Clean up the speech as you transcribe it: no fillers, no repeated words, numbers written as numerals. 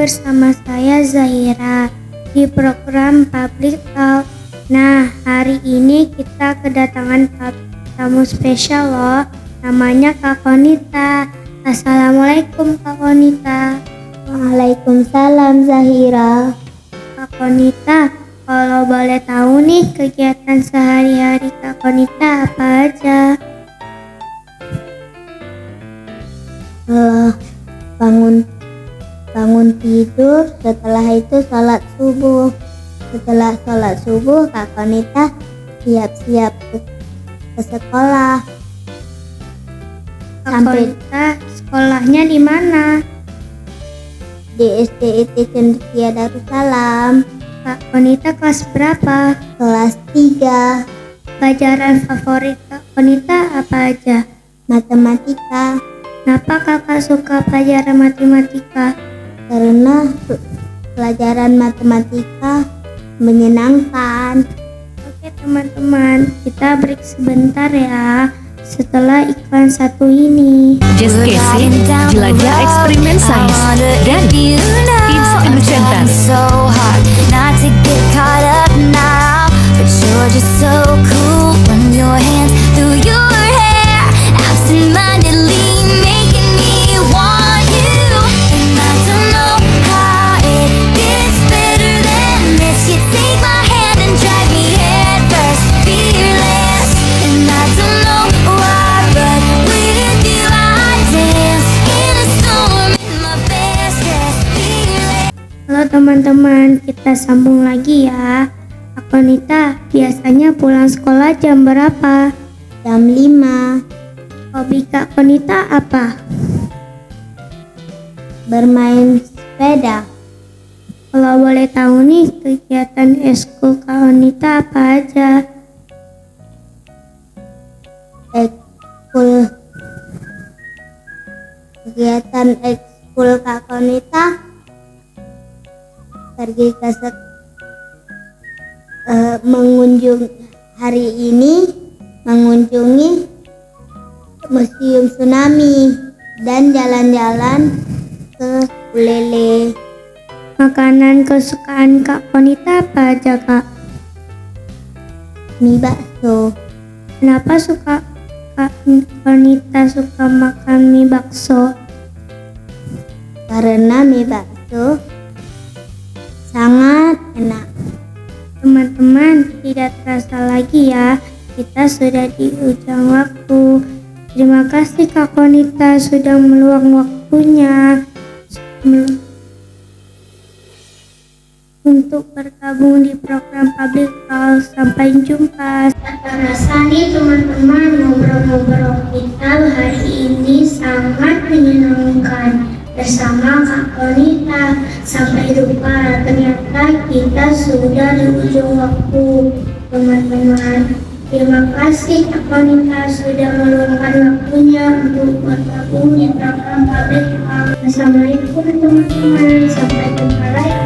bersama saya Zahira di program Public Talk. Nah, hari ini kita kedatangan tamu spesial loh, namanya Kak Konita. Assalamualaikum Kak Konita. Waalaikumsalam Zahira. Kak Konita, kalau boleh tahu nih kegiatan sehari-hari Kak Konita apa aja? Bangun tidur, setelah itu sholat subuh. Setelah sholat subuh, Kak Konita siap-siap ke sekolah. Kak Konita sekolahnya di mana? Di SDIT Cendekia Darussalam. Kak Konita kelas berapa? Kelas 3. Pelajaran favorit Kak Konita apa aja? Matematika. Kenapa kakak suka pelajaran matematika? Karena pelajaran matematika menyenangkan. Oke teman-teman, kita break sebentar ya setelah iklan satu ini. Just Casing, jelajah eksperimen sains dan info presenter. Halo teman-teman, kita sambung lagi ya. Kak Konita biasanya pulang sekolah jam berapa? Jam 5. Hobi Kak Konita apa? Bermain sepeda. Kalau boleh tahu nih kegiatan eskul Kak Konita apa aja? Kegiatan ekskul Kak Konita pergi ke hari ini mengunjungi Museum Tsunami dan jalan-jalan ke Ulele. Makanan kesukaan Kak Konita apa aja Kak? Mie bakso. Kenapa Kak Konita suka makan mie bakso? Karena mie bakso sangat enak. Teman-teman, tidak terasa lagi ya, kita sudah di ujung waktu. Terima kasih Kak Konita sudah meluang waktunya untuk bergabung di program Public Talk. Sampai jumpa. Tak terasa nih teman-teman, ngobrol-ngobrol kita hari ini sangat menyenangkan bersama Kak Konita. Sampai jumpa, ternyata kita sudah di ujung waktu teman-teman. Terima kasih Kak Konita sudah meluangkan waktunya untuk bergabung di program Public Talk. Assalamualaikum teman-teman, sampai jumpa lagi.